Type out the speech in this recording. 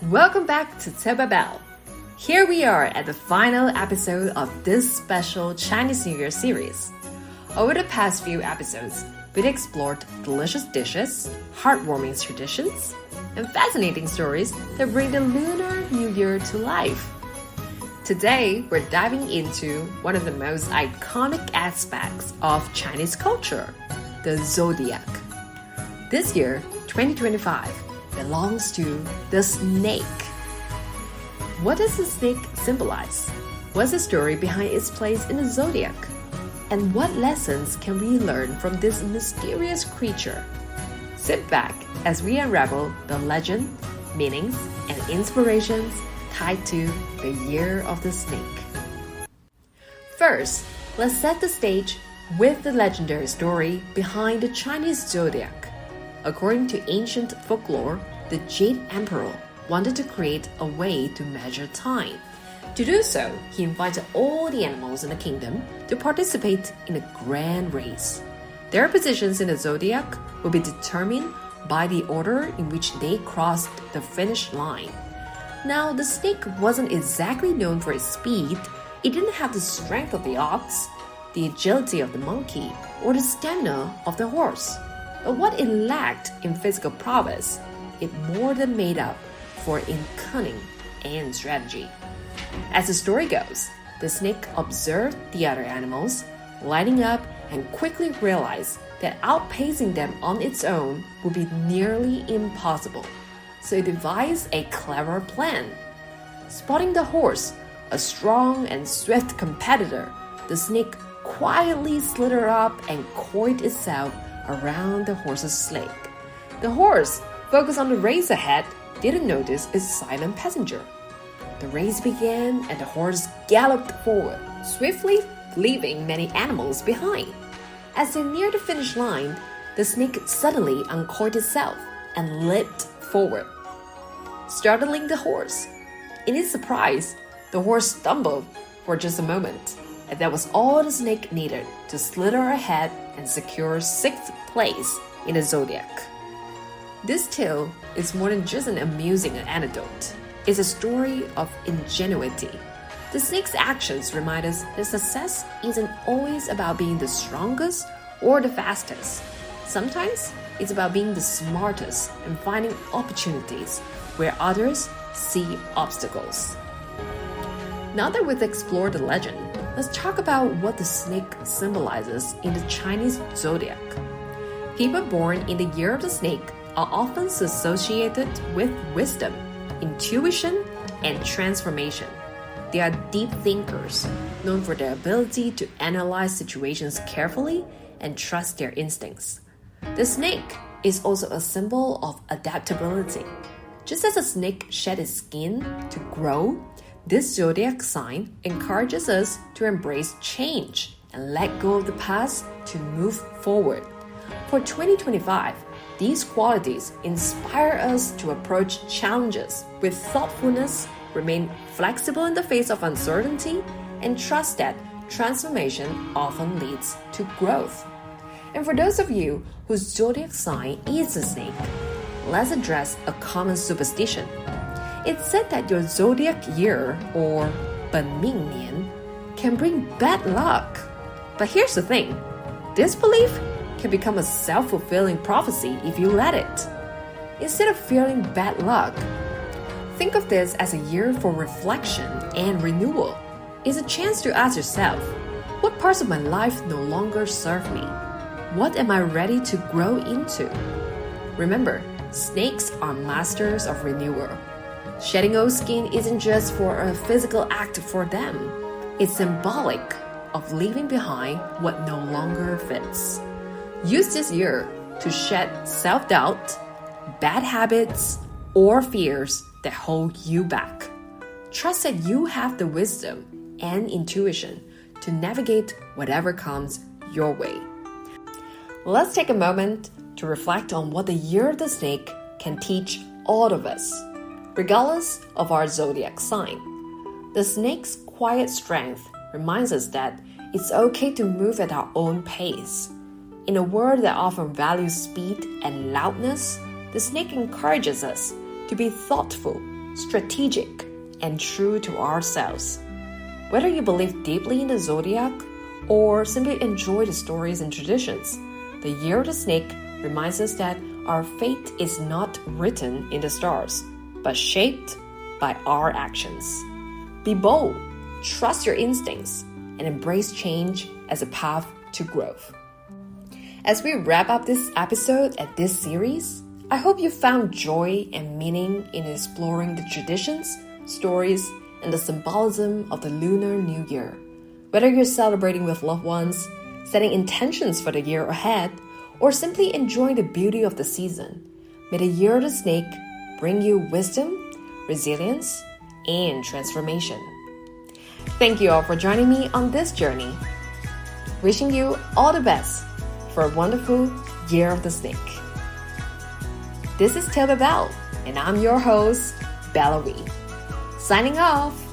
Welcome back to Teba Bell. Here we are at the final episode of this special Chinese New Year series. Over the past few episodes, we've explored delicious dishes, heartwarming traditions, and fascinating stories that bring the Lunar New Year to life. Today, we're diving into one of the most iconic aspects of Chinese culture, the zodiac. This year, 2025, belongs to the snake. What does the snake symbolize? What's the story behind its place in the zodiac? And what lessons can we learn from this mysterious creature? Sit back as we unravel the legend, meanings, and inspirations tied to the Year of the Snake. First, let's set the stage with the legendary story behind the Chinese zodiac. According to ancient folklore, the Jade Emperor wanted to create a way to measure time. To do so, he invited all the animals in the kingdom to participate in a grand race. Their positions in the zodiac will be determined by the order in which they crossed the finish line. Now, the snake wasn't exactly known for its speed. It didn't have the strength of the ox, the agility of the monkey, or the stamina of the horse. But what it lacked in physical prowess, it more than made up for in cunning and strategy. As the story goes, the snake observed the other animals, lining up, and quickly realized that outpacing them on its own would be nearly impossible. So it devised a clever plan. Spotting the horse, a strong and swift competitor, the snake quietly slithered up and coiled itself around the horse's leg. The horse, focused on the race ahead, didn't notice its silent passenger. The race began and the horse galloped forward, swiftly leaving many animals behind. As they neared the finish line, the snake suddenly uncoiled itself and leaped forward, startling the horse. In its surprise, the horse stumbled for just a moment, and that was all the snake needed to slither ahead and secure 6th place in the zodiac. This tale is more than just an amusing anecdote. It's a story of ingenuity. The snake's actions remind us that success isn't always about being the strongest or the fastest. Sometimes it's about being the smartest and finding opportunities where others see obstacles. Now that we've explored the legend, let's talk about what the snake symbolizes in the Chinese zodiac. People born in the year of the snake are often associated with wisdom, intuition, and transformation. They are deep thinkers, known for their ability to analyze situations carefully and trust their instincts. The snake is also a symbol of adaptability. Just as a snake shed its skin to grow, this zodiac sign encourages us to embrace change and let go of the past to move forward. For 2025, these qualities inspire us to approach challenges with thoughtfulness, remain flexible in the face of uncertainty, and trust that transformation often leads to growth. And for those of you whose zodiac sign is a snake, let's address a common superstition. It's said that your zodiac year, or 本命年, can bring bad luck. But here's the thing, this belief can become a self-fulfilling prophecy if you let it. Instead of fearing bad luck, think of this as a year for reflection and renewal. It's a chance to ask yourself, what parts of my life no longer serve me? What am I ready to grow into? Remember, snakes are masters of renewal. Shedding old skin isn't just for a physical act for them. It's symbolic of leaving behind what no longer fits. Use this year to shed self-doubt, bad habits, or fears that hold you back. Trust that you have the wisdom and intuition to navigate whatever comes your way. Let's take a moment to reflect on what the Year of the Snake can teach all of us, regardless of our zodiac sign. The snake's quiet strength reminds us that it's okay to move at our own pace. In a world that often values speed and loudness, the snake encourages us to be thoughtful, strategic, and true to ourselves. Whether you believe deeply in the zodiac or simply enjoy the stories and traditions, the Year of the Snake reminds us that our fate is not written in the stars, but shaped by our actions. Be bold, trust your instincts, and embrace change as a path to growth. As we wrap up this episode and this series, I hope you found joy and meaning in exploring the traditions, stories, and the symbolism of the Lunar New Year. Whether you're celebrating with loved ones, setting intentions for the year ahead, or simply enjoying the beauty of the season, may the Year of the Snake bring you wisdom, resilience, and transformation. Thank you all for joining me on this journey. Wishing you all the best for a wonderful Year of the Snake. This is Taylor Bell, and I'm your host, Bella Wee. Signing off.